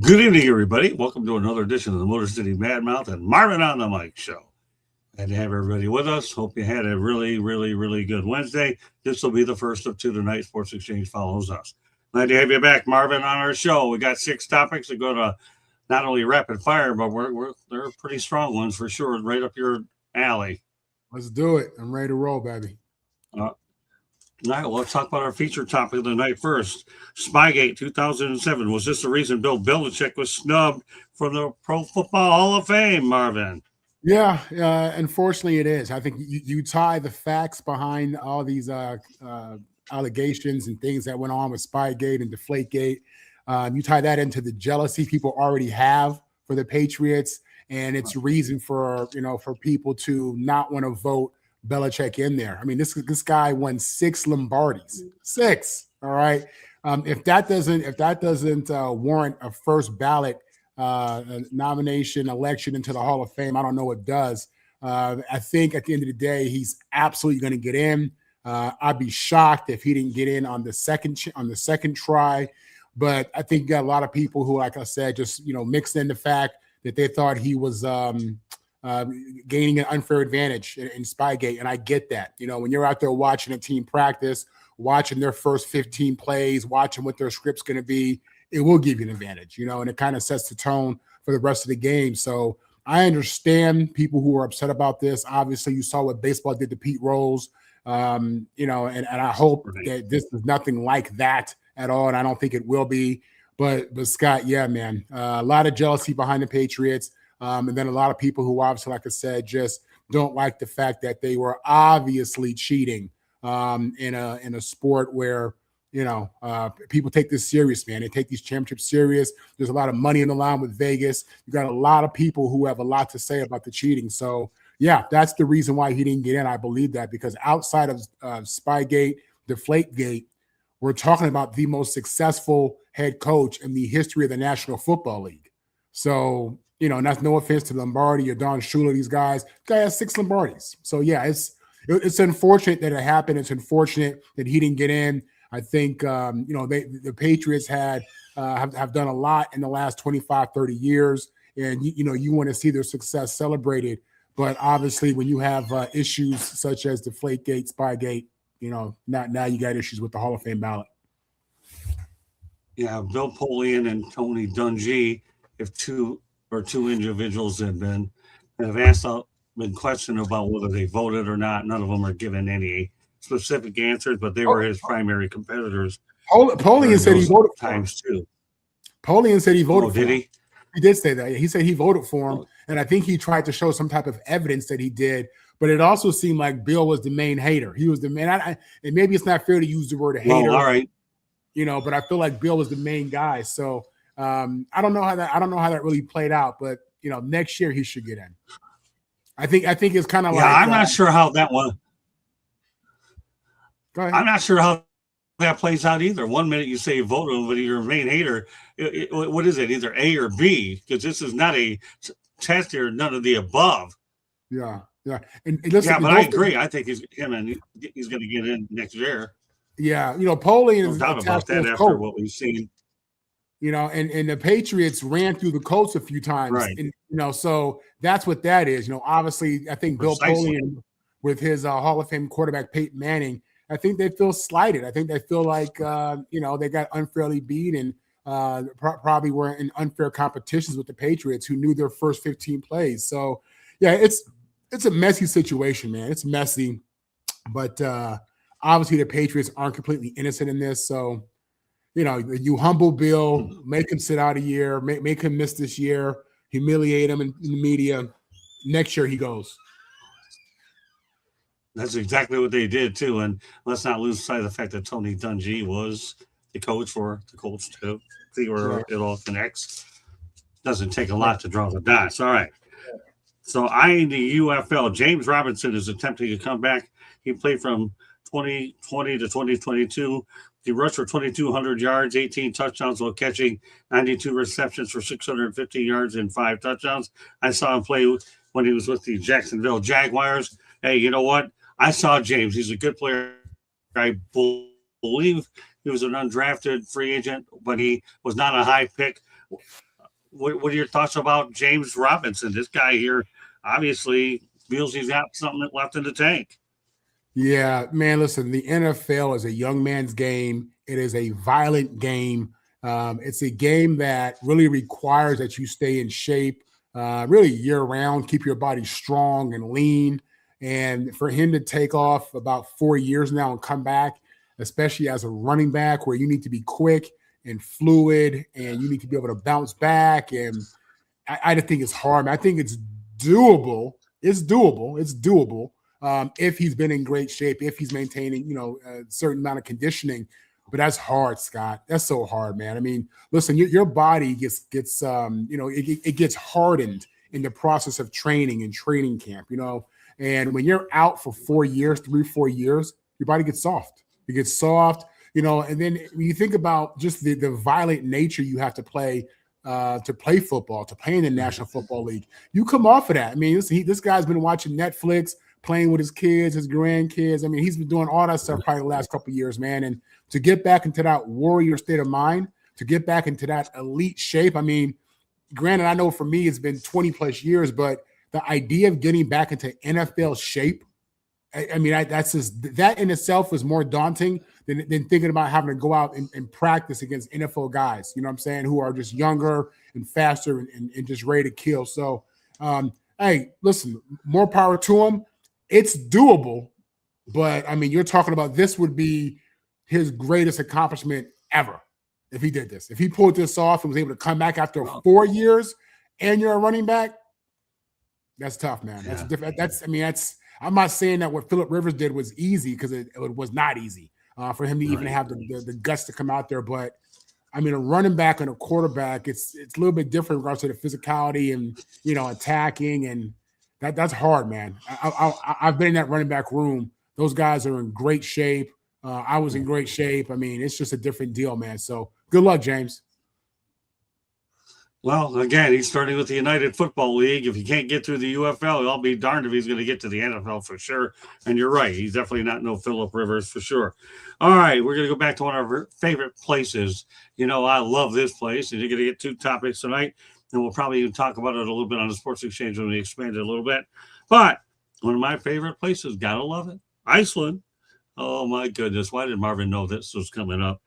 Good evening, everybody. Welcome to another edition of the Motor City Madmouth and Marvin on the Mic show. Glad to have everybody with us. Hope you had a really good Wednesday. This will be the first of two tonight. Sports Exchange follows us. Glad to have you back, Marvin, on our show. We got 6 topics that go to not only rapid fire, but they're pretty strong ones for sure, right up your alley. Let's do it. I'm ready to roll, baby. All right, well, let's talk about our featured topic of the night first. Spygate 2007. Was this the reason Bill Belichick was snubbed from the Pro Football Hall of Fame, Marvin? Yeah, unfortunately it is. I think you tie the facts behind all these allegations and things that went on with Spygate and Deflategate. You tie that into the jealousy people already have for the Patriots, and it's a reason for people to not want to vote Belichick in there. I mean, this guy won 6 Lombardis. 6. All right. If that doesn't warrant a first ballot nomination election into the Hall of Fame, I don't know what does. I think at the end of the day, he's absolutely going to get in. I'd be shocked if he didn't get in on the second try. But I think you got a lot of people who, like I said, just mixed in the fact that they thought he was gaining an unfair advantage in Spygate. And I get that. When you're out there watching a team practice, watching their first 15 plays, watching what their script's going to be, it will give you an advantage, and it kind of sets the tone for the rest of the game. So I understand people who are upset about this. Obviously, you saw what baseball did to Pete Rose, and I hope that this is nothing like that at all, and I don't think it will be. But Scott, yeah, man, a lot of jealousy behind the Patriots. And then a lot of people who obviously, like I said, just don't like the fact that they were obviously cheating in a sport where, people take this serious, man. They take these championships serious. There's a lot of money in the line with Vegas. You got a lot of people who have a lot to say about the cheating. So, yeah, that's the reason why he didn't get in. I believe that because outside of Spygate, Deflategate, we're talking about the most successful head coach in the history of the National Football League. So, and that's no offense to Lombardi or Don Shula, these guys. The guy has 6 Lombardis. So, yeah, it's unfortunate that it happened. It's unfortunate that he didn't get in. I think, the Patriots have done a lot in the last 25, 30 years. And, you want to see their success celebrated. But obviously, when you have issues such as Deflategate, Spygate, now you got issues with the Hall of Fame ballot. Yeah, Bill Polian and Tony Dungy, if two individuals have been questioned about whether they voted or not. None of them are given any specific answers, but they were his primary competitors. Polian said he voted for him. Too. Polian said he voted for him. Did he? He did say that. He said he voted for him, and I think he tried to show some type of evidence that he did. But it also seemed like Bill was the main hater. He was the main. And maybe it's not fair to use the word hater. Well, all right. But I feel like Bill was the main guy. So I don't know how that really played out. But next year he should get in. I think it's kind of like. I'm not sure how that one. Go ahead. I'm not sure how that plays out either. One minute you say vote him, but you're a main hater. What is it? Either A or B? Because this is not a test here. None of the above. Yeah. And listen, but I agree. I think he's going to get in next year. Yeah, Polian is no doubt about that after coach. What we've seen. And the Patriots ran through the Colts a few times. Right. And, so that's what that is. Obviously, I think Bill Polian with his Hall of Fame quarterback, Peyton Manning, I think they feel slighted. I think they feel like, they got unfairly beat and probably were in unfair competitions with the Patriots who knew their first 15 plays. So, yeah, it's a messy situation, man. It's messy. But obviously the Patriots aren't completely innocent in this. So, you humble Bill, make him sit out a year, make him miss this year, humiliate him in the media. Next year he goes. That's exactly what they did, too. And let's not lose sight of the fact that Tony Dungy was the coach for the Colts, too. See where it all connects. Doesn't take a lot to draw the dots. All right. So eyeing the UFL, James Robinson is attempting to come back. He played from 2020 to 2022. He rushed for 2,200 yards, 18 touchdowns while catching 92 receptions for 650 yards and 5 touchdowns. I saw him play when he was with the Jacksonville Jaguars. Hey, you know what? I saw James. He's a good player. I believe he was an undrafted free agent, but he was not a high pick. what are your thoughts about James Robinson? This guy here obviously feels he's got something left in the tank. Yeah, man, listen, the NFL is a young man's game. It is a violent game. It's a game that really requires that you stay in shape, really year round, keep your body strong and lean. And for him to take off about 4 years now and come back, especially as a running back where you need to be quick and fluid and you need to be able to bounce back. And I just think it's hard. I think it's doable. It's doable. It's doable if he's been in great shape, if he's maintaining, a certain amount of conditioning. But that's hard, Scott. That's so hard, man. I mean, listen, your body gets it gets hardened in the process of training and training camp, And when you're out for 4 years, 3, 4 years, your body gets soft. It gets soft, And then when you think about just the violent nature you have to play football, to play in the National Football League, you come off of that. I mean, this guy's been watching Netflix, playing with his kids, his grandkids. I mean, he's been doing all that stuff probably the last couple of years, man. And to get back into that warrior state of mind, to get back into that elite shape. I mean, granted, I know for me it's been 20 plus years, but the idea of getting back into NFL shape, I mean, that in itself is more daunting than thinking about having to go out and practice against NFL guys, you know what I'm saying, who are just younger and faster and just ready to kill. So, hey, listen, more power to him. It's doable, but I mean, you're talking about this would be his greatest accomplishment ever if he did this. If he pulled this off and was able to come back after 4 years and you're a running back, that's tough, man. That's different. I'm not saying that what Phillip Rivers did was easy, because it was not easy for him to even have the guts to come out there. But I mean, a running back and a quarterback, it's a little bit different in regards to the physicality and attacking, and that's hard, man. I've been in that running back room. Those guys are in great shape. I was in great shape. I mean, it's just a different deal, man. So good luck, James. Well, again, he's starting with the United Football League. If he can't get through the UFL, I'll be darned if he's going to get to the NFL for sure. And you're right. He's definitely not no Phillip Rivers for sure. All right, we're going to go back to one of our favorite places. I love this place, and you're going to get 2 topics tonight, and we'll probably even talk about it a little bit on the Sports Exchange when we expand it a little bit. But one of my favorite places, gotta love it, Iceland. Oh, my goodness. Why did Marvin know this was coming up?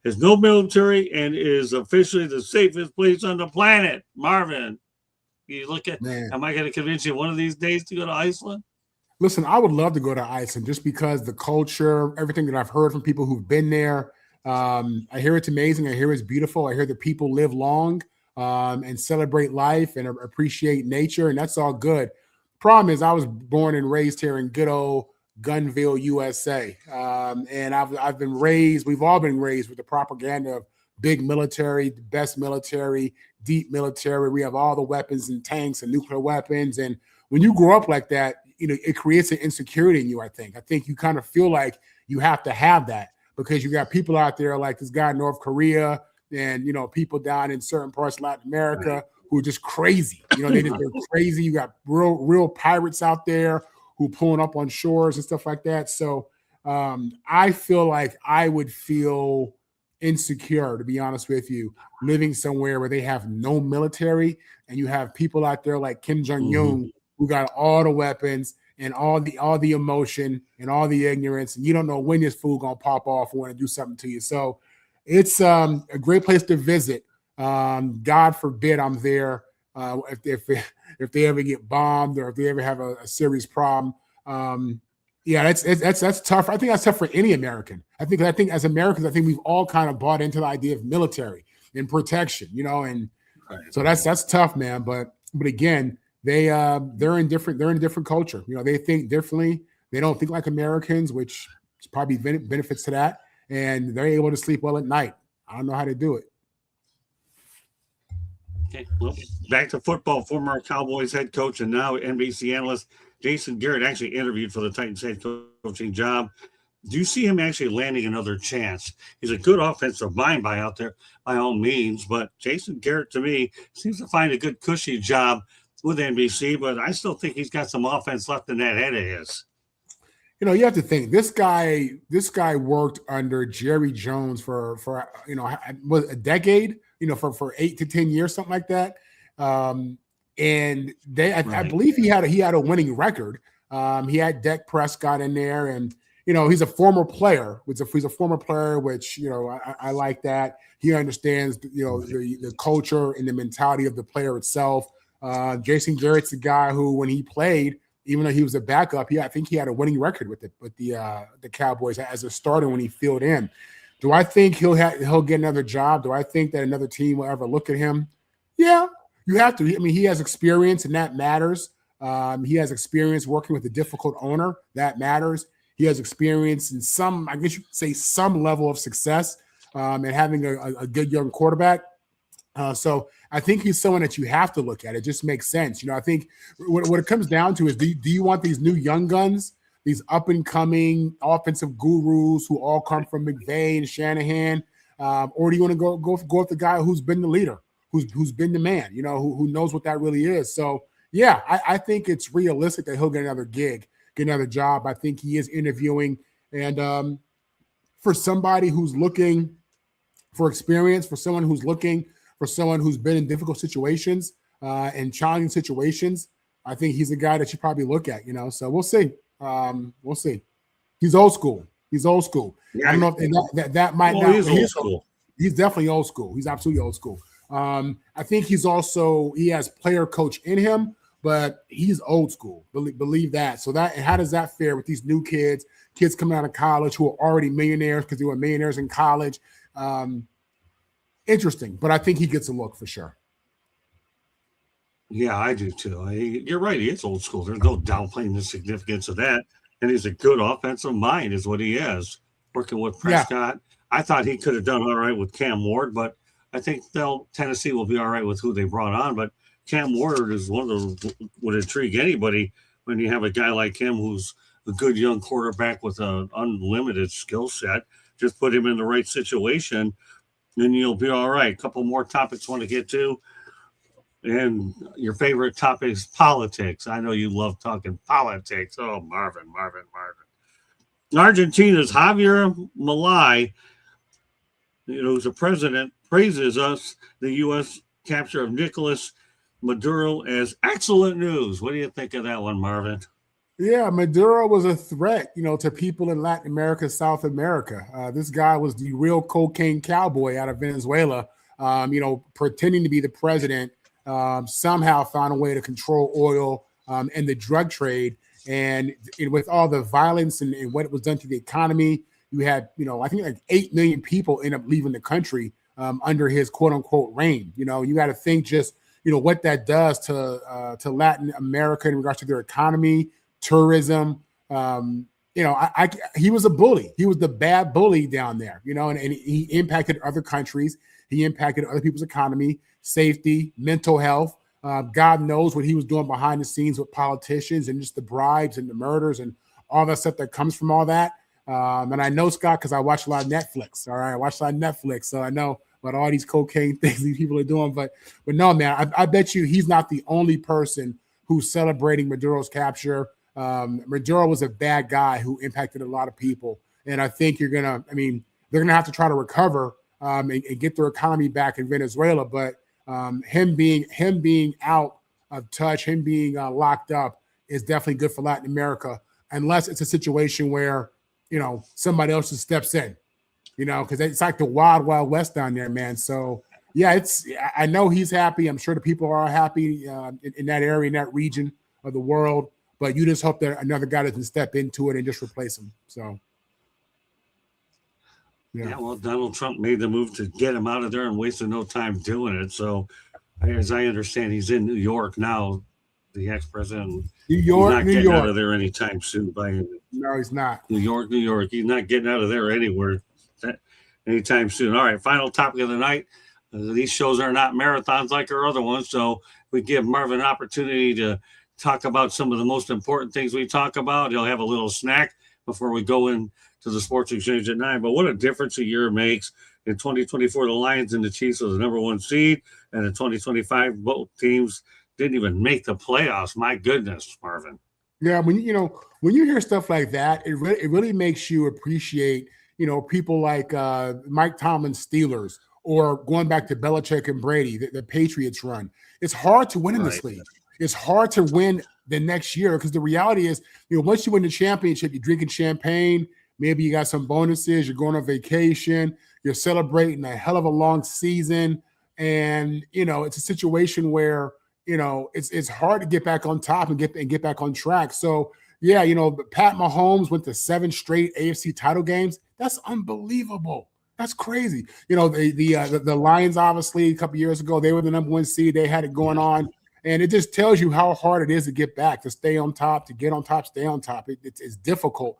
Has no military and is officially the safest place on the planet. Marvin, you look at, am I going to convince you one of these days to go to Iceland? Listen, I would love to go to Iceland just because the culture, everything that I've heard from people who've been there. I hear it's amazing. I hear it's beautiful. I hear that people live long and celebrate life and appreciate nature, and that's all good. Problem is, I was born and raised here in good old Gunville, USA. And we've all been raised with the propaganda of big military, the best military, deep military. We have all the weapons and tanks and nuclear weapons. And when you grow up like that, it creates an insecurity in you, I think. I think you kind of feel like you have to have that because you got people out there like this guy in North Korea and, people down in certain parts of Latin America who are just crazy. They're crazy. You got real pirates out there who pulling up on shores and stuff like that. So I feel like I would feel insecure, to be honest with you, living somewhere where they have no military and you have people out there like Kim Jong-un who got all the weapons and all the emotion and all the ignorance, and you don't know when this fool gonna pop off and want to do something to you. So it's a great place to visit. God forbid I'm there if they ever get bombed or if they ever have a serious problem. That's tough. I think that's tough for any American. I think as Americans, I think we've all kind of bought into the idea of military and protection, and so that's tough, man. But again, they're in a different culture. They think differently. They don't think like Americans, which is probably benefits to that. And they're able to sleep well at night. I don't know how to do it. Okay, well, back to football. Former Cowboys head coach and now NBC analyst Jason Garrett actually interviewed for the Titans head coaching job. Do you see him actually landing another chance? He's a good offensive mind by out there, by all means, but Jason Garrett, to me, seems to find a good cushy job with NBC, but I still think he's got some offense left in that head of his. You have to think this guy worked under Jerry Jones for a decade, for 8 to 10 years, something like that. And I Right. believe he had a winning record. He had Dak Prescott in there, and he's a former player. He's a former player, which I like that. He understands the culture and the mentality of the player itself. Jason Garrett's the guy who, when he played, even though he was a backup, I think he had a winning record with the Cowboys as a starter when he filled in. Do I think he'll get another job? Do I think that another team will ever look at him? Yeah, you have to. I mean, he has experience, and that matters. He has experience working with a difficult owner. That matters. He has experience in some, I guess you could say, some level of success, and having a good young quarterback. So I think he's someone that you have to look at. It just makes sense. I think what it comes down to is, do you want these new young guns, these up and coming offensive gurus who all come from McVay and Shanahan, or do you want to go with the guy who's been the leader, who's been the man, who knows what that really is? So yeah, I think it's realistic that he'll get another gig, get another job. I think he is interviewing, and for somebody who's looking for experience, for someone who's been in difficult situations and challenging situations, I think he's a guy that you probably look at. So we'll see. We'll see. He's old school. Yeah, I don't know if that might not. He's old school. He's definitely old school. He's absolutely old school. I think he has player coach in him, but he's old school. Believe that. So how does that fare with these new kids coming out of college who are already millionaires because they were millionaires in college? Interesting, but I think he gets a look for sure. Yeah, I do too. You're right. He is old school. There's no downplaying the significance of that. And he's a good offensive mind, is what he is. Working with Prescott, I thought he could have done all right with Cam Ward, but I think Tennessee will be all right with who they brought on. But Cam Ward is one of the would intrigue anybody when you have a guy like him who's a good young quarterback with an unlimited skill set. Just put him in the right situation, and you'll be all right. A couple more topics I want to get to. And your favorite topic is politics. I know you love talking politics. Oh, Marvin. Argentina's Javier Milei, who's the president, praises the U.S. capture of Nicolas Maduro as excellent news. What do you think of that one, Marvin? Yeah, Maduro was a threat, to people in Latin America, South America. This guy was the real cocaine cowboy out of Venezuela, pretending to be the president. Somehow found a way to control oil and the drug trade. And with all the violence and what it was done to the economy, you had, I think like 8 million people end up leaving the country under his quote unquote reign. You got to think just, what that does to Latin America in regards to their economy, tourism. He was a bully. He was the bad bully down there, and he impacted other countries. He impacted other people's economy, safety, mental health. God knows what he was doing behind the scenes with politicians and just the bribes and the murders and all that stuff that comes from all that. And I know, Scott, because I watch a lot of Netflix. All right, I watch a lot of Netflix, so I know about all these cocaine things these people are doing. But no, man, I bet you he's not the only person who's celebrating Maduro's capture. Maduro was a bad guy who impacted a lot of people, and I think they're gonna have to try to recover and get their economy back in Venezuela. But him being out of touch, him being locked up is definitely good for Latin America, unless it's a situation where somebody else just steps in, because it's like the wild west down there, man. So yeah, I know he's happy. I'm sure the people are happy in that area, in that region of the world. But you just hope that another guy doesn't step into it and just replace him. So. Yeah, well, Donald Trump made the move to get him out of there and wasted no time doing it. So, as I understand, he's in New York now, the ex-president. He's not getting out of there anytime soon. No, he's not. New York. He's not getting out of there anywhere anytime soon. All right, final topic of the night. These shows are not marathons like our other ones, so we give Marvin an opportunity to talk about some of the most important things we talk about. He'll have a little snack before we go in to the Sports Exchange at 9. But what a difference a year makes. In 2024, the Lions and the Chiefs were the number 1 seed, and in 2025, both teams didn't even make the playoffs. My goodness, Marvin. Yeah, when you hear stuff like that, it really makes you appreciate people like Mike Tomlin's Steelers or going back to Belichick and Brady, the Patriots run. It's hard to win in this league. It's hard to win the next year because the reality is, once you win the championship, you're drinking champagne. Maybe you got some bonuses. You're going on vacation. You're celebrating a hell of a long season. And, it's a situation where, it's hard to get back on top and get back on track. So, yeah, Pat Mahomes went to 7 straight AFC title games. That's unbelievable. That's crazy. The Lions, obviously, a couple years ago, they were the number 1 seed. They had it going on. And it just tells you how hard it is to get back, to stay on top, to get on top, stay on top. It's difficult.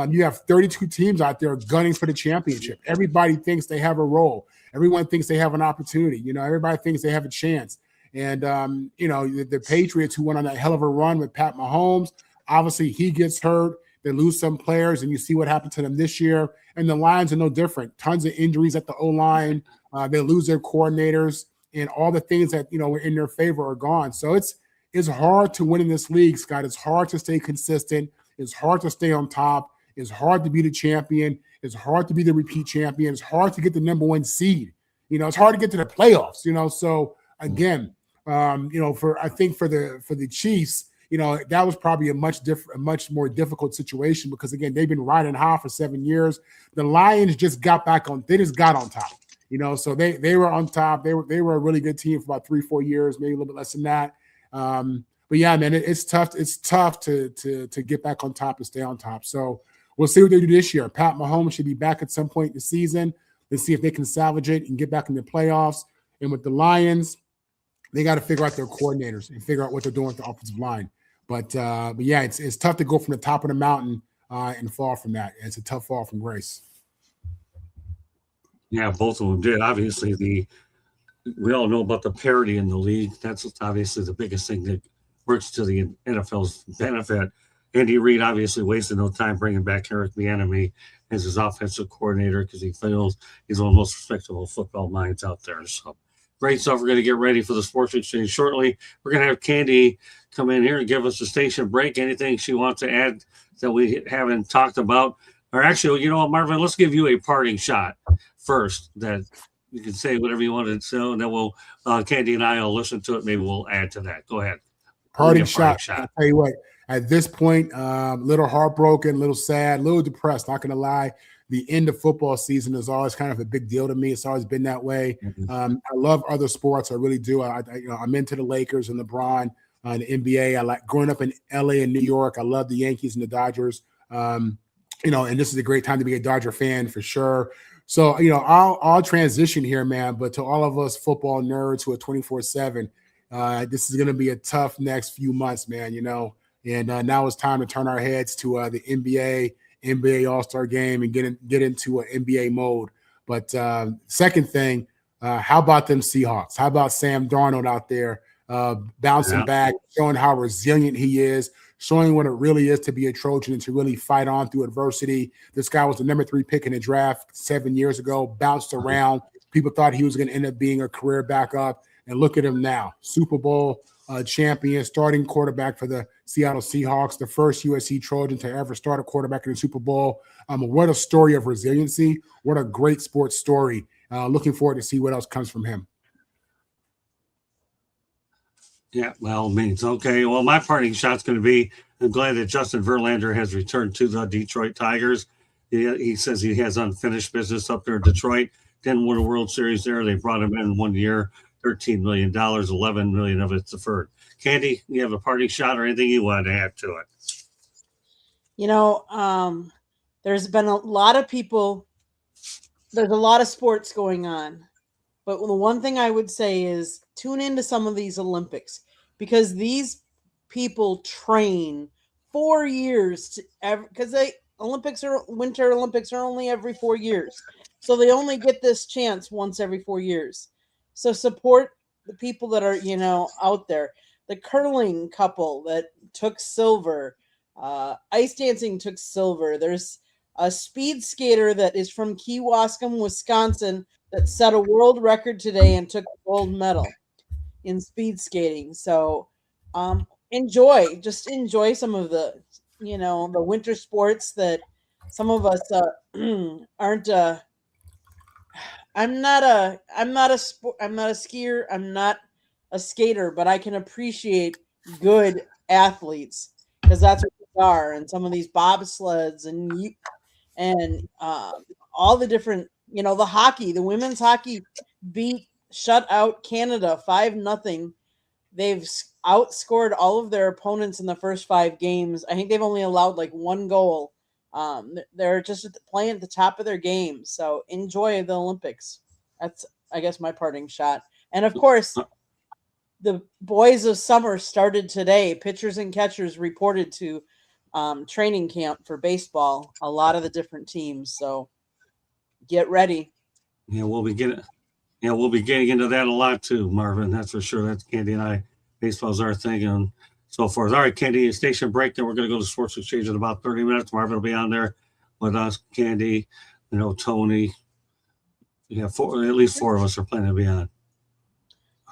You have 32 teams out there gunning for the championship. Everybody thinks they have a role. Everyone thinks they have an opportunity. Everybody thinks they have a chance. And, the Patriots, who went on that hell of a run with Pat Mahomes, obviously he gets hurt. They lose some players, and you see what happened to them this year. And the Lions are no different. Tons of injuries at the O-line. They lose their coordinators, and all the things that, were in their favor are gone. So it's hard to win in this league, Scott. It's hard to stay consistent. It's hard to stay on top. It's hard to be the champion. It's hard to be the repeat champion. It's hard to get the number 1 seed. It's hard to get to the playoffs, So again, I think for the Chiefs, that was probably a much more difficult situation because, again, they've been riding high for 7 years. The Lions just got on top, so they were on top. They were a really good team for about 3-4 years, maybe a little bit less than that. But yeah, man, it's tough. It's tough to get back on top and stay on top. So we'll see what they do this year. Pat Mahomes should be back at some point in the season. Let's see if they can salvage it and get back in the playoffs. And with the Lions, they got to figure out their coordinators and figure out what they're doing with the offensive line. But yeah, it's tough to go from the top of the mountain and fall from that. It's a tough fall from grace. Yeah, both of them did. Obviously, we all know about the parity in the league. That's obviously the biggest thing that works to the NFL's benefit. Andy Reid obviously wasted no time bringing back Eric Bieniemy as his offensive coordinator because he feels he's one of the most respectable football minds out there. So great stuff. We're going to get ready for the Sports Exchange shortly. We're going to have Candy come in here and give us a station break. Anything she wants to add that we haven't talked about? Or actually, Marvin, let's give you a parting shot first that you can say whatever you want to say, and then we'll Candy and I will listen to it. Maybe we'll add to that. Go ahead. Parting shot. I'll tell you what, at this point, a little heartbroken, a little sad, a little depressed, not going to lie. The end of football season is always kind of a big deal to me. It's always been that way. I love other sports. I really do. I'm into the Lakers and LeBron and the NBA. I like growing up in LA and New York. I love the Yankees and the Dodgers. And this is a great time to be a Dodger fan for sure. So, I'll transition here, man. But to all of us football nerds who are 24/7, this is going to be a tough next few months, man, And now it's time to turn our heads to the NBA All-Star game and get into an NBA mode. But second thing, how about them Seahawks? How about Sam Darnold out there bouncing back, showing how resilient he is, showing what it really is to be a Trojan and to really fight on through adversity. This guy was the number 3 pick in the draft 7 years ago, bounced around. People thought he was going to end up being a career backup. And look at him now, Super Bowl champion, starting quarterback for the Seattle Seahawks, the first USC Trojan to ever start a quarterback in the Super Bowl. What a story of resiliency. What a great sports story. Looking forward to see what else comes from him. Yeah, well, means okay. Well, my parting shot's going to be, I'm glad that Justin Verlander has returned to the Detroit Tigers. He says he has unfinished business up there in Detroit. Didn't win a World Series there. They brought him in 1 year, $13 million, $11 million of it's deferred. Candy, you have a parting shot or anything you want to add to it? There's been a lot of people. There's a lot of sports going on. But the one thing I would say is tune into some of these Olympics because these people train 4 years because Winter Olympics are only every 4 years. So they only get this chance once every 4 years. So support the people that are, out there. The curling couple that took silver, ice dancing took silver. There's a speed skater that is from Kewaskum, Wisconsin, that set a world record today and took a gold medal in speed skating. So enjoy some of the, the winter sports that some of us aren't I'm not a skier. I'm not a skater, but I can appreciate good athletes because that's what they are. And some of these bobsleds and all the different, the hockey, the women's hockey shut out Canada 5-0. They've outscored all of their opponents in the first 5 games. I think they've only allowed like 1 goal. They're just playing at the top of their game. So enjoy the Olympics. That's, I guess, my parting shot. And of course, the boys of summer started today. Pitchers and catchers reported to training camp for baseball. A lot of the different teams. So get ready. Yeah, we'll be getting into that a lot too, Marvin. That's for sure. That's Candy and I. Baseball's our thing and so forth. All right, Candy, station break. Then we're going to go to Sports Exchange in about 30 minutes. Marvin will be on there with us, Candy, Tony. Yeah, at least 4 of us are planning to be on.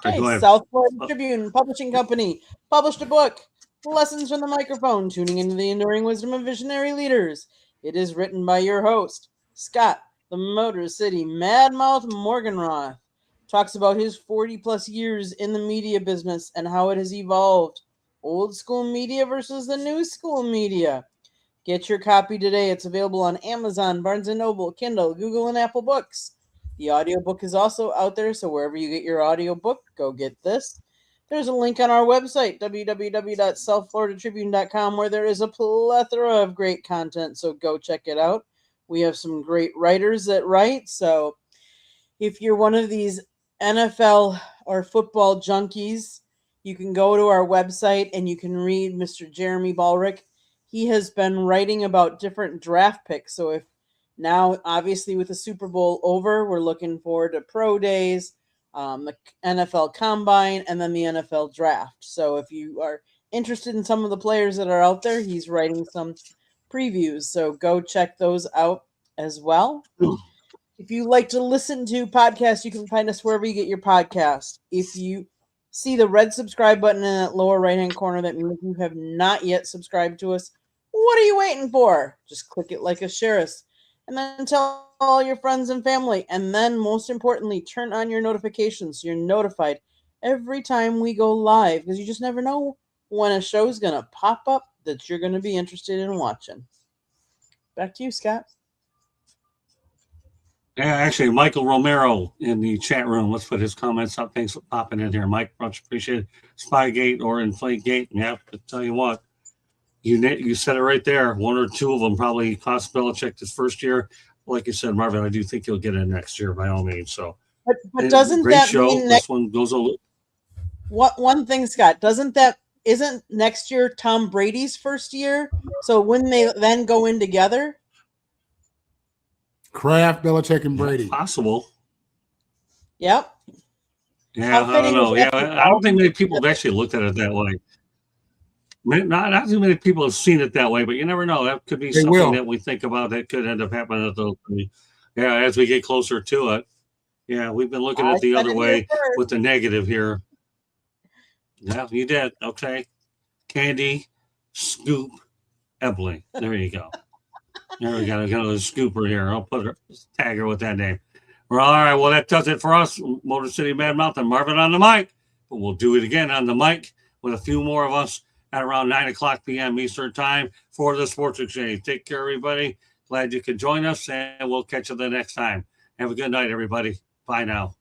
Okay, right, South Florida Tribune Publishing Company published a book, Lessons from the Microphone, Tuning into the Enduring Wisdom of Visionary Leaders. It is written by your host, Scott, the Motor City Madmouth Morganroth. Talks about his 40-plus years in the media business and how it has evolved. Old school media versus the new school media. Get your copy today. It's available on Amazon, Barnes & Noble, Kindle, Google, and Apple Books. The audiobook is also out there, so wherever you get your audiobook, go get this. There's a link on our website, www.southfloridatribune.com, where there is a plethora of great content, so go check it out. We have some great writers that write, so if you're one of these NFL or football junkies, you can go to our website and you can read Mr. Jeremy Ballrick. He has been writing about different draft picks. So if now, obviously, with the Super Bowl over, we're looking forward to pro days, the NFL Combine, and then the NFL Draft. So if you are interested in some of the players that are out there, he's writing some previews. So go check those out as well. If you like to listen to podcasts, you can find us wherever you get your podcast. If you see the red subscribe button in that lower right-hand corner, that means you have not yet subscribed to us. What are you waiting for? Just click it like a share us. And then tell all your friends and family. And then, most importantly, turn on your notifications so you're notified every time we go live, because you just never know when a show's going to pop up that you're going to be interested in watching. Back to you, Scott. Yeah, actually, Michael Romero in the chat room. Let's put his comments up. Thanks for popping in here, Mike. Much appreciated. Spygate or Inflategate. Yeah, I tell you what, you said it right there. 1 or 2 of them probably cost Belichick his first year. Like you said, Marvin, I do think he'll get in next year by all means. So, but doesn't that show, mean this one goes a little? One thing, Scott, isn't next year Tom Brady's first year? So wouldn't they then go in together? Kraft, Belichick, and Brady. Possible. Yep. Yeah, I don't know. Yeah, I don't think many people have actually looked at it that way. Not too many people have seen it that way, but you never know. That could be something that we think about that could end up happening at those. Yeah, as we get closer to it. Yeah, we've been looking at the other way with the negative here. Yeah, you did. Okay. Candy, Scoop, Ebling. There you go. There we go. I got another scooper here. I'll tag her with that name. Well, all right. Well, that does it for us. Motor City Madmouth and Marvin on the mic. But we'll do it again on the mic with a few more of us at around 9:00 p.m. Eastern time for the Sports Exchange. Take care, everybody. Glad you could join us, and we'll catch you the next time. Have a good night, everybody. Bye now.